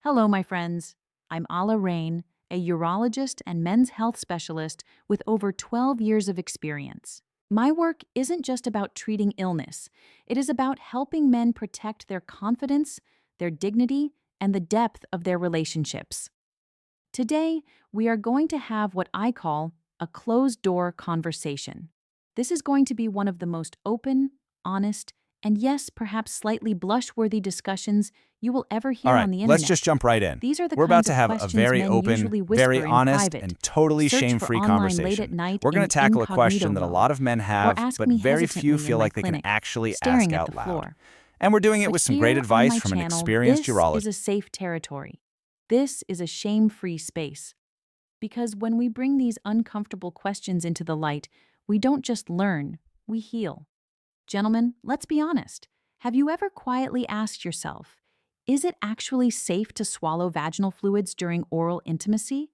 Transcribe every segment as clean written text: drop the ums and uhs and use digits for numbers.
Hello, my friends. I'm Alla Rein, a urologist and men's health specialist with over 12 years of experience. My work isn't just about treating illness, it is about helping men protect their confidence, their dignity, and the depth of their relationships. Today, we are going to have what I call a closed door conversation. This is going to be one of the most open, honest, and yes, perhaps slightly blush-worthy discussions you will ever All hear right, on the let's internet. just jump right in. These are the We're about kinds to of have a questions very men open, usually whisper very in honest, private, and totally search for shame-free online late at conversation. night We're going in to tackle a incognito question that a mode, lot of men or have, ask but me very few hesitantly in feel my like they can clinic, actually staring ask at the out loud. floor. And we're doing it But with some great here on advice my from an channel, experienced this urologist. is a safe territory. This is a shame-free space. Because when we bring these uncomfortable questions into the light, we don't just learn, we heal. Gentlemen, let's be honest. Have you ever quietly asked yourself, is it actually safe to swallow vaginal fluids during oral intimacy?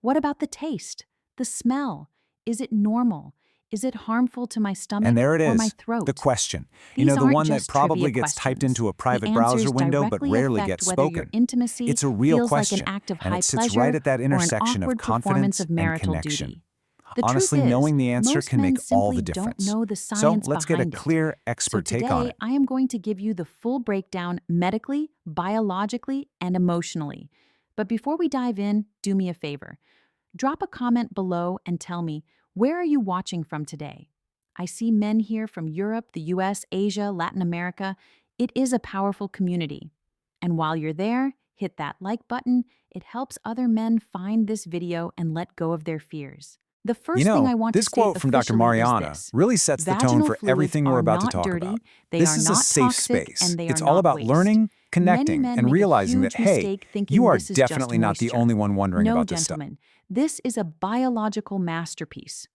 What about the taste? The smell? Is it normal? Is it harmful to my And stomach there it or my is, the throat? question. These The aren't one that just trivia probably gets typed questions. into a The private answers browser window but directly rarely affect gets whether your spoken. intimacy It's a real feels like an question, act of and high it sits right pleasure at that or an intersection of awkward performance confidence of and marital connection. duty. The truth Honestly, is, knowing the answer most can men make all the simply don't difference. know the So science let's get a behind it. clear So expert take on today, it. I am going to give you the full breakdown medically, biologically, and emotionally. But before we dive in, do me a favor. Drop a comment below and tell me, where are you watching from today? I see men here from Europe, the US, Asia, Latin America. It is a powerful community. And while you're there, hit that like button. It helps other men find this video and let go of their fears. The first thing I want to This state quote from Dr. officially is Mariana this. really sets the tone Vaginal for fluids everything we're are about to not talk dirty, about. they This are is a not safe toxic, space. and they It's are all not about waste. learning, Many connecting, men and make a realizing huge that, hey, mistake thinking you are this is just definitely not the moisture. only one wondering No, about this stuff. gentlemen, this is a biological masterpiece.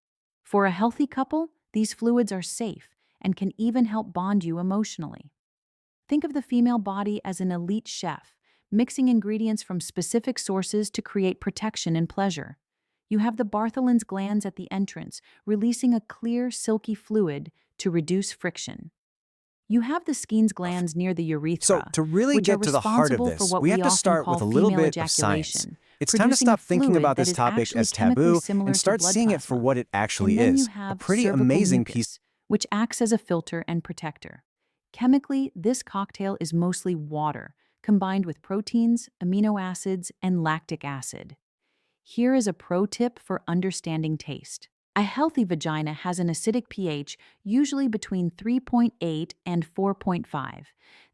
For a healthy couple, these fluids are safe and can even help bond you emotionally. Think of the female body as an elite chef, mixing ingredients from specific sources to create protection and pleasure. You have the Bartholin's glands at the entrance, releasing a clear, silky fluid to reduce friction. You have the Skene's glands near the So, urethra, to really which are get to the heart of responsible for this, what we we have to often start call with a little female bit of science. ejaculation, It's time to producing a stop thinking fluid about that this is topic actually as chemically taboo similar and to start blood seeing it for plasma. what it And actually then you is, a have pretty cervical amazing piece. mucus, which acts as a filter and protector. Chemically, this cocktail is mostly water, combined with proteins, amino acids, and lactic acid. Here is a pro tip for understanding taste. A healthy vagina has an acidic pH usually between 3.8 and 4.5.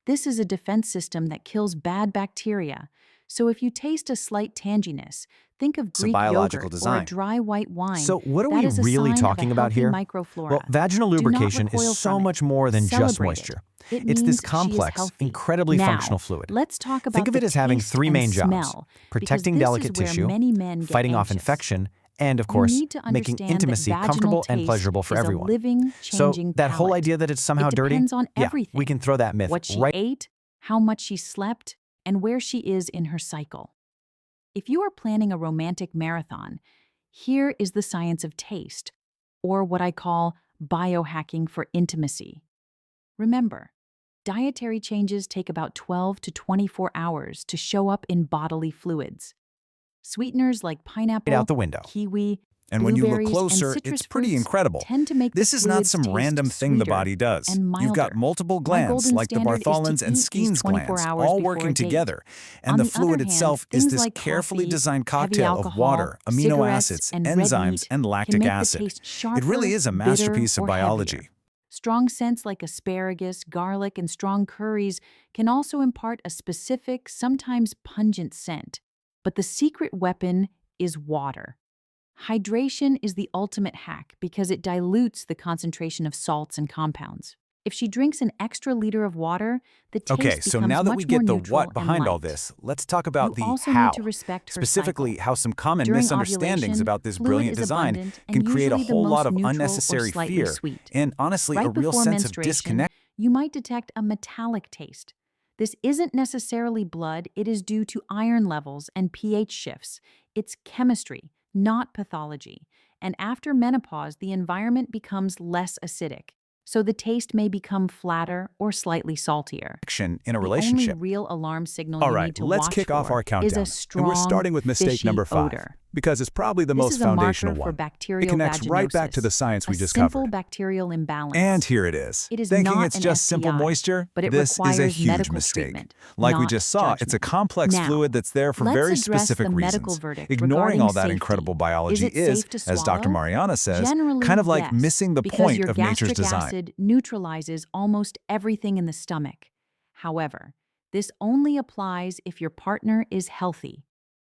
This is a defense system that kills bad bacteria. So if you taste a slight tanginess, think of It's a Greek biological yogurt or a design. dry white wine. So what are That we is a really sign of a talking about healthy here? microflora. Well, vaginal Do not lubrication is recoil so from it. much more than just Celebrate moisture. it. It It's means this she is complex, healthy. incredibly Now, functional fluid. let's talk about Think of the it as having taste three and main jobs: smell, because protecting this delicate is where tissue, many men get fighting off anxious. infection, and, of You course, need to making understand that intimacy vaginal comfortable and taste pleasurable for is a everyone. living, So changing that whole palate. idea that it's somehow It dirty, depends on yeah, everything. we can throw that myth What she right. ate, how much she slept, and where she is in her cycle. If you are planning a romantic marathon, here is the science of taste, or what I call biohacking for intimacy. Remember, dietary changes take about 12 to 24 hours to show up in bodily fluids. Sweeteners like pineapple, out the window. kiwi, And when you look blueberries, and closer, citrus it's pretty fruits incredible. tend to make This the is not fluids some taste random thing the sweeter body does. and You've got milder. multiple My glands, golden like the standard is to Bartholin's and eat these Skene's 24 glands, hours all before a working date. together. On And the the fluid other hand, itself is things this like carefully coffee, designed heavy cocktail of alcohol, water, amino cigarettes, acids, and red enzymes, meat and can lactic make acid. the taste sharper, It really is a bitter, masterpiece of or biology. heavier. Strong scents like asparagus, garlic, and strong curries can also impart a specific, sometimes pungent scent. But the secret weapon is water. Hydration is the ultimate hack because it dilutes the concentration of salts and compounds. If she drinks an extra liter of water, the taste Okay, so becomes now that much we more get the neutral what and behind all light. this, let's talk about You the also how. need to respect her Specifically, cycle. how some common During misunderstandings ovulation, about this fluid brilliant is design abundant can and create a usually the whole lot most of neutral or unnecessary slightly fear sweet. and, honestly, a Right real before sense of menstruation, disconnect. you might detect a metallic taste. This isn't necessarily blood, it is due to iron levels and pH shifts. It's chemistry, not pathology. And after menopause, the environment becomes less acidic. so the taste may become flatter or slightly saltier. action in a The relationship. only real alarm signal All you right, need to let's watch kick off for our is countdown. a strong, And we're starting with mistake fishy number 5, odor. because it's probably the This most is a marker foundational for one. bacterial It connects right back to the vaginosis, science we a just simple covered. bacterial imbalance. And here it is. It is Thinking not it's an just simple STI, moisture, but it this is a requires huge medical mistake. treatment, Like we not just saw, it's a judgment. complex Now, fluid that's there for let's very address specific the medical reasons. verdict Ignoring regarding all that safety. incredible Is biology it is, safe to as Dr. swallow? Mariana says, Generally, kind of like yes, missing the because point your of nature's gastric design. acid neutralizes almost everything in the stomach. However, this only applies if your partner is healthy.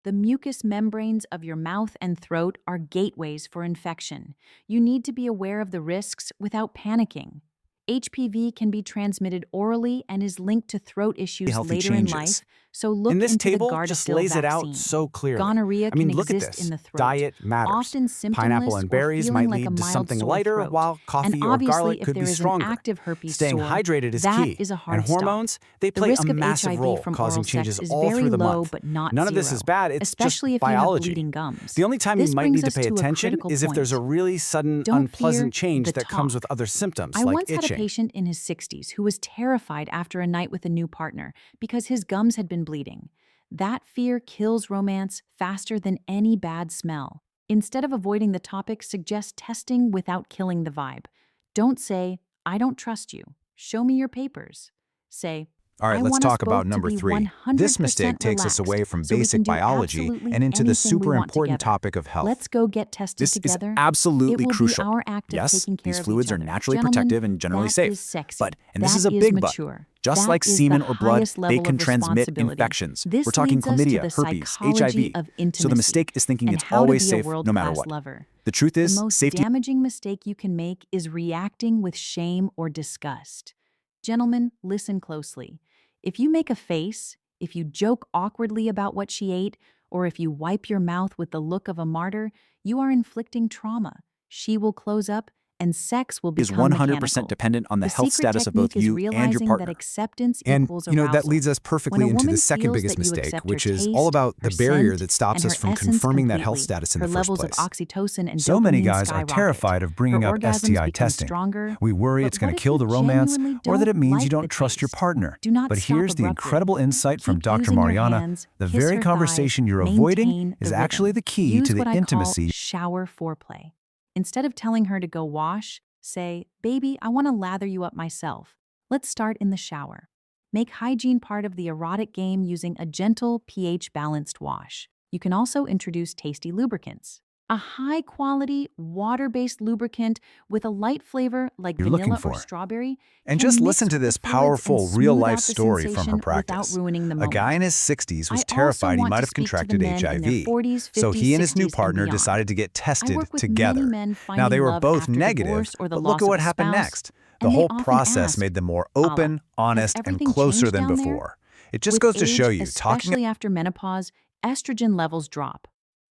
The mucous membranes of your mouth and throat are gateways for infection. You need to be aware of the risks without panicking. HPV can be transmitted orally and is linked to throat issues Healthy later in changes. life, so look And this into table the just Gardasil lays it out vaccine. so clearly. Gonorrhea I mean, can look at exist this. in the throat. Diet matters. Often symptomless Pineapple and or berries feeling might like a lead to mild something sore lighter, throat. while And coffee or obviously, garlic if could there be is stronger. an active herpes Staying sore, hydrated is that key. is a hard And hormones, they The play risk a of massive HIV role, from causing oral changes sex is all very through the low, month. but not None zero, of this is bad, it's especially just if you have biology. bleeding gums. The only time This you might brings need to us pay to a attention critical is if there's a point. really sudden, Don't unpleasant fear change the that comes with talk. other symptoms, I like once had a itching. patient in his 60s who was terrified after a night with a new partner because his gums had been bleeding. That fear kills romance faster than any bad smell. Instead of avoiding the topic, suggest testing without killing the vibe. Don't say, "I don't trust you. Show me your papers." Say, All right, "I let's want us talk about both to number be 3. 100% This mistake takes us away relaxed, from so we can basic do biology absolutely and into the anything we super want important together. topic of health. Let's go get tested This is together. absolutely It will crucial. be our act of Yes, taking care these of fluids each are other. naturally Gentlemen, protective and generally that safe. is sexy. But, and this That is a big but, mature. just That like is semen the or blood, highest they level can of transmit responsibility. infections. This We're talking leads us to chlamydia, the herpes, psychology HIV. of So intimacy the mistake is thinking and it's how to always be a safe no matter world-class what. lover. The truth The is, most safety damaging mistake you can make is reacting with shame or disgust. Gentlemen, listen closely. If you make a face, if you joke awkwardly about what she ate, or if you wipe your mouth with the look of a martyr, you are inflicting trauma. She will close up, and sex will is become 100% mechanical. dependent on the health secret status of both technique is you and your realizing partner. that acceptance And, equals that arousal. leads us When perfectly a into the woman second feels biggest that you mistake, accept which her is taste, all about her the barrier scent, that stops and us her from essence confirming that health completely, status in her the first levels of place. oxytocin and So many dopamine guys are skyrocket. terrified of bringing Her up orgasms STI become testing. stronger. We worry But it's going what to if kill you the romance, genuinely or that it don't means you like don't the trust your taste? partner. Do not But stop here's the abruptly. incredible insight from Keep Dr. using your Mariana. hands, The kiss very her conversation thighs, you're avoiding maintain is the actually rhythm. the key Use to the what I intimacy. call shower foreplay. Instead of telling her to go wash, say, "Baby, I want to lather you up myself. Let's start in the shower." Make hygiene part of the erotic game using a gentle, pH-balanced wash. You can also introduce tasty lubricants. A high-quality, water-based lubricant with a light flavor like You're looking vanilla or for. strawberry And can just mix listen to with the this fluids and powerful smooth real-life out the story from her sensation practice. without ruining the A moment. guy in his 60s was I also terrified he want might to have speak to the contracted men in their HIV. 40s, So 50s, he and his new 60s, and partner beyond. decided to get I tested work with together. many men Now, finding they were love both after negative, divorce or the but loss look at of what a happened spouse, next. The and they whole often process ask, made them more "Alla, open, has honest, and everything closer changed than down there?" before. It just With goes to age, show you, talking especially after menopause, estrogen levels drop.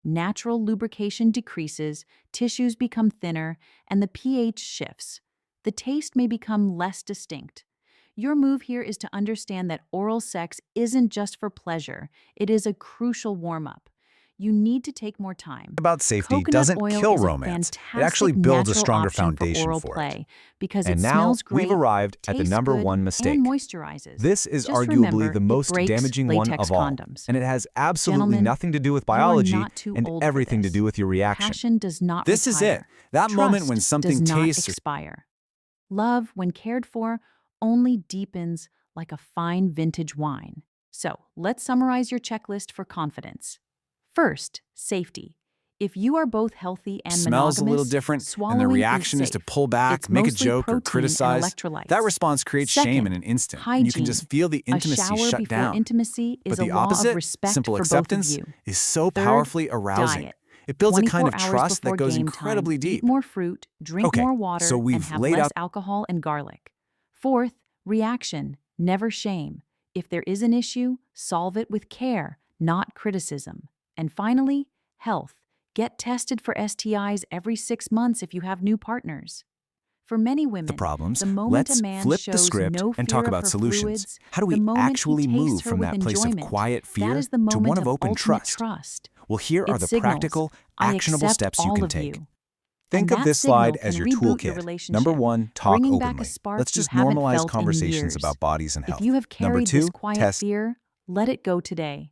Natural lubrication decreases, tissues become thinner, and the pH shifts. The taste may become less distinct. Your move here is to understand that oral sex isn't just for pleasure, it is a crucial warm-up. You need to take more time. about safety Coconut doesn't oil kill is a romance. It fantastic actually builds a natural stronger option foundation oral for it. play because And it now smells great, we've arrived at the tastes number good, one mistake. and moisturizes. This is Just arguably remember, the it most breaks damaging one latex of all. condoms. And it has absolutely Gentlemen, nothing to do with you are biology not too and old for everything to this. do with your reaction. Passion does not This is retire. it. That moment when Trust something does not tastes or expire. Love, when cared for, only deepens like a fine vintage wine. So, let's summarize your checklist for confidence. First, safety. If you are both healthy and smells a little monogamous, different, and swallowing the reaction is safe. to pull back, It's make a mostly joke, or protein and criticize. electrolytes. That response creates shame in Second, an instant, and you can just hygiene. feel the A intimacy shower shut before down. intimacy is But a the law opposite, of respect simple for both acceptance, of you. is so Third, powerfully arousing. diet. It builds a kind 24 of hours trust before that goes game incredibly time, deep. Eat more fruit, drink Okay, more water, so we've and have laid less out alcohol and garlic. Fourth, reaction. Never shame. If there is an issue, solve it with care, not criticism. And finally, health. Get tested for STIs every 6 months if you have new partners. For many women, the problems. the moment Let's a man flip shows the script no and fear talk of about her solutions. fluids, How do the we moment he actually tastes move her from with that place of enjoyment, quiet fear that is the to moment one of open ultimate trust? trust. Well, here It are the signals, practical, "I actionable accept steps you all can of take. you." and Think of that this slide signal as can your reboot your toolkit. Number relationship, 1, talk bringing back a openly. spark Let's you just haven't normalize felt in conversations years. about bodies and If health. you have Number carried this 2, quiet test. fear, let it go today.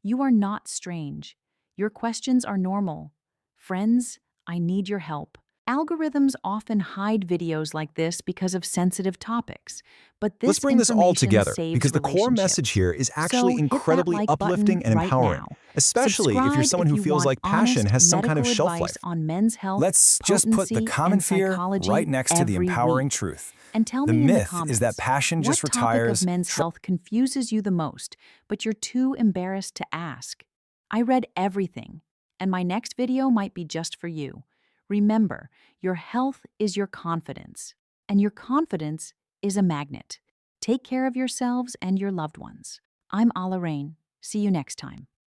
You are not strange. Your questions are normal. Friends, I need your help. Algorithms often hide videos like this because of sensitive topics, but Let's this bring this all information together saves because the core message relationships. here is actually So hit that incredibly like button uplifting and right empowering, now. especially if you're Subscribe someone if who you feels want like passion honest has some kind of medical shelf advice life. on men's health, Let's just put the potency, common and fear right psychology next to the every empowering week. truth. And tell The me in the myth is that comments, passion just what topic of retires. men's health confuses you the most, but you're too embarrassed to ask? I read everything, and my next video might be just for you. Remember, your health is your confidence, and your confidence is a magnet. Take care of yourselves and your loved ones. I'm Alla Rein. See you next time.